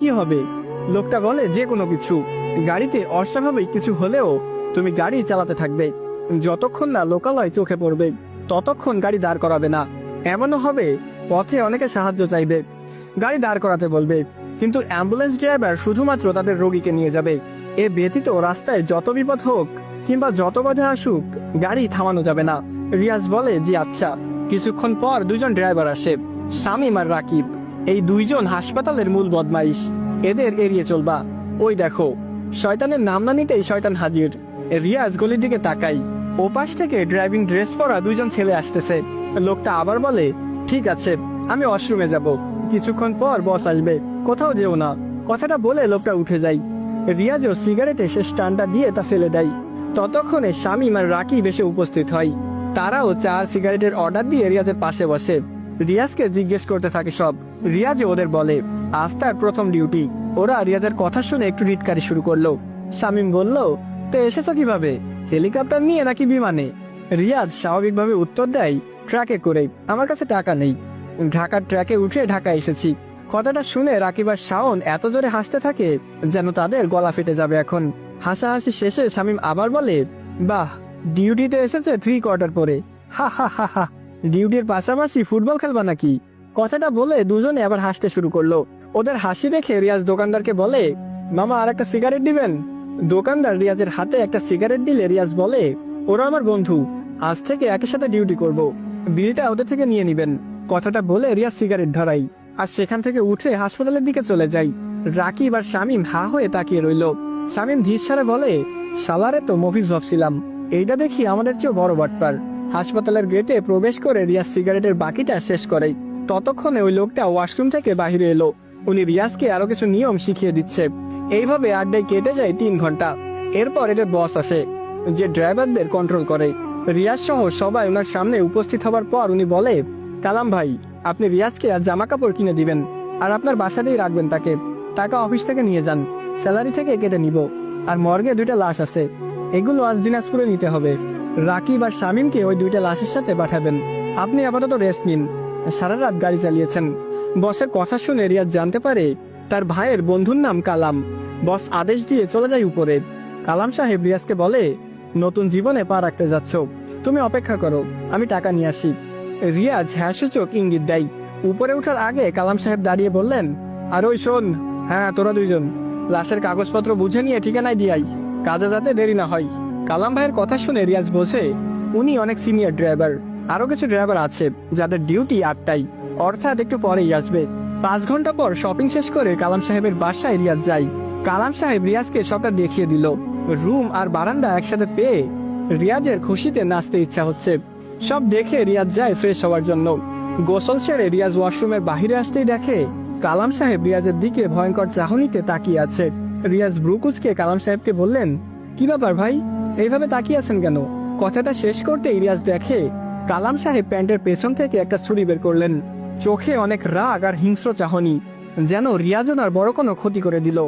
কি হবে? লোকটা বলে যে কোনো কিছু। গাড়িতে অস্বাভাবিক কিছু হলেও তুমি গাড়ি চালাতে থাকবে। যতক্ষণ না লোকালয় চোখে পড়বে ততক্ষণ গাড়ি দাঁড় করাবে না। এমনও হবে পথে অনেকে সাহায্য চাইবে, গাড়ি দাঁড় করাতে বলবে, কিন্তু অ্যাম্বুলেন্স ড্রাইভার শুধুমাত্র তাদের রোগীকে নিয়ে যাবে। এ ব্যতীত রাস্তায় যত বিপদ হোক কিংবা যত বাধা আসুক গাড়ি থামানো যাবে না। রিয়াজ বলে যে আচ্ছা। কিছুক্ষণ পর দুজন ড্রাইভার আসে, শামীম আর রাকিব। এই দুইজন হাসপাতালের মূল বদমাইশ, এদের এড়িয়ে চলবা। ওই দেখো, শয়তানের নাম না নিতেই শয়তান হাজির। রিয়াজ গলির দিকে তাকাই, ওপাশ থেকে ড্রাইভিং ড্রেস পরা দুইজন ছেলে আসতেছে। লোকটা আবার বলে, ঠিক আছে আমি ওয়াশরুমে যাব, কিছুক্ষণ পর বস আসবে, কোথাও যেও না। কথাটা বলে লোকটা উঠে যায়। রিয়াজও সিগারেটে শেষ টানটা দিয়ে তা ফেলে দেয়। ততক্ষণে শামীম আর রাকিব এসে উপস্থিত হয়। তারাও চা আর সিগারেটের অর্ডার দিয়ে রিয়াজের পাশে বসে। রিয়াজকে জিজ্ঞেস করতে থাকে সব। রিয়াজে ওদের বলে আজ তার প্রথম ডিউটি। ওরা রিয়াজের কথা শুনে একটু রিটকারি শুরু করলো। শামীম বলল, তো এসেছো কিভাবে, হেলিকপ্টার নিয়ে নাকি বিমানে? রিয়াজ স্বাভাবিকভাবে উত্তর দেয়, ট্রাকে করে, আমার কাছে টাকা নেই। ঢাকার ট্রাকে উঠে ঢাকা এসেছি। কথাটা শুনে রাকিব আর শাওন এত জোরে হাসতে থাকে যেন তাদের গলা ফেটে যাবে এখন। হাসাহাসি শেষে শামীম আবার বলে, বাহ, ডিউটিতে এসেছে 3 কোয়ার্টার পরে, হা হা হা হা। ডিউটির পাশাপাশি ফুটবল খেলবা নাকি? কথাটা বলে দুজনে আবার হাসতে শুরু করলো। ওদের হাসি দেখে রিয়াজ দোকানদারকে বলে, মামা আর একটা সিগারেট দিবেন? দোকানদার রিয়াজের হাতে একটা সিগারেট দিলে রিয়াজ বলে, ওরা আমার বন্ধু, আজ থেকে একই সাথে ডিউটি করব, বিড়িটা ওদের থেকে নিয়ে নিবেন। কথাটা বলে রিয়াজ সিগারেট ধরাই আর সেখান থেকে উঠে হাসপাতালের দিকে চলে যাই। রাকিব আর শামীম হা হয়ে তাকিয়ে রইল। শামীম ধীরসারে বলে, শালারে তো মফিজ ভাবছিলাম, এইটা দেখি আমাদের চেয়েও বড় বাটপার। হাসপাতালের গেটে প্রবেশ করে রিয়াজ সিগারেটের বাকিটা শেষ করে। ততক্ষণে ওই লোকটা ওয়াশরুম থেকে বাহিরে এলো। উনি রিয়াজকে আরো কিছু নিয়ম শিখিয়ে দিচ্ছে। এইভাবে আড্ডায় কেটে যায় 3 ঘন্টা। এরপর এদের বস আসে, যে ড্রাইভারদের কন্ট্রোল করে। রিয়াজ সহ সবাই ওনার সামনে উপস্থিত হবার পর উনি বলে, কালাম ভাই, আপনি রিয়াজকে আজ জামা কাপড় কিনে দিবেন আর আপনার বাসাতেই রাখবেন তাকে। টাকা অফিস থেকে নিয়ে যান, স্যালারি থেকে কেটে নিব। আর মর্গে 2টা লাশ আছে, এগুলো আজ দিনাজপুরে নিতে হবে। রাকিব আর শামীমকে ওই 2টা লাশের সাথে পাঠাবেন। আপনি আপাতত রেস্ট নিন, সারা রাত গাড়ি চালিয়েছেন। বসের কথা শুনে রিয়াজ জানতে পারে তার ভাইয়ের বন্ধুর নাম কালাম। বস আদেশ দিয়ে চলে যায় উপরে। কালাম সাহেব রিয়াজকে বলে, নতুন জীবনে পা রাখতে যাচ্ছ, তুমি অপেক্ষা করো, আমি টাকা নিয়ে আসি। রিয়াজ হ্যাঁসূচক ইঙ্গিত দেয়। উপরে ওঠার আগে কালাম সাহেব দাঁড়িয়ে বললেন, আর ওই শোন, হ্যাঁ তোরা দুইজন লাশের কাগজপত্র বুঝে নিয়ে ঠিকানায় দিয়াই, কাজে যাতে দেরি না হয়। কালাম ভাইয়ের কথা শুনে রিয়াজ বোঝে উনি অনেক সিনিয়র ড্রাইভার। আরো কিছু ড্রাইভার আছে যাদের ডিউটি 8টায়, অর্থাৎ একটু পরেই আসবে। 5 ঘন্টা পর শপিং শেষ করে কালাম সাহেবের বাসায় রিয়াজ যায়। কালাম সাহেব রিয়াজকে সবটা দেখিয়ে দিল। রুম আর বারান্দা একসাথে পেয়ে রিয়াজের খুশিতে নাচতে ইচ্ছা হচ্ছে। সব দেখে রিয়াজ যায় ফ্রেশ হওয়ার জন্য। গোসল সেরে রিয়াজ ওয়াশরুমের বাহিরে আসতেই দেখে কালাম সাহেব রিয়াজের দিকে ভয়ঙ্কর চাহনিতে তাকিয়ে আছে। রিয়াজ ব্রুকুচকে কালাম সাহেবকে বললেন, কি ব্যাপার ভাই, এইভাবে তাকিয়ে আছেন কেন? কথাটা শেষ করতেই রিয়াজ দেখে কালাম সাহেব প্যান্টের পেছন থেকে একটা ছুরি বের করলেন। চোখে অনেক রাগ আর হিংস্র চাহনি, যেন রিয়াজ ওনার বড় কোনো ক্ষতি করে দিল।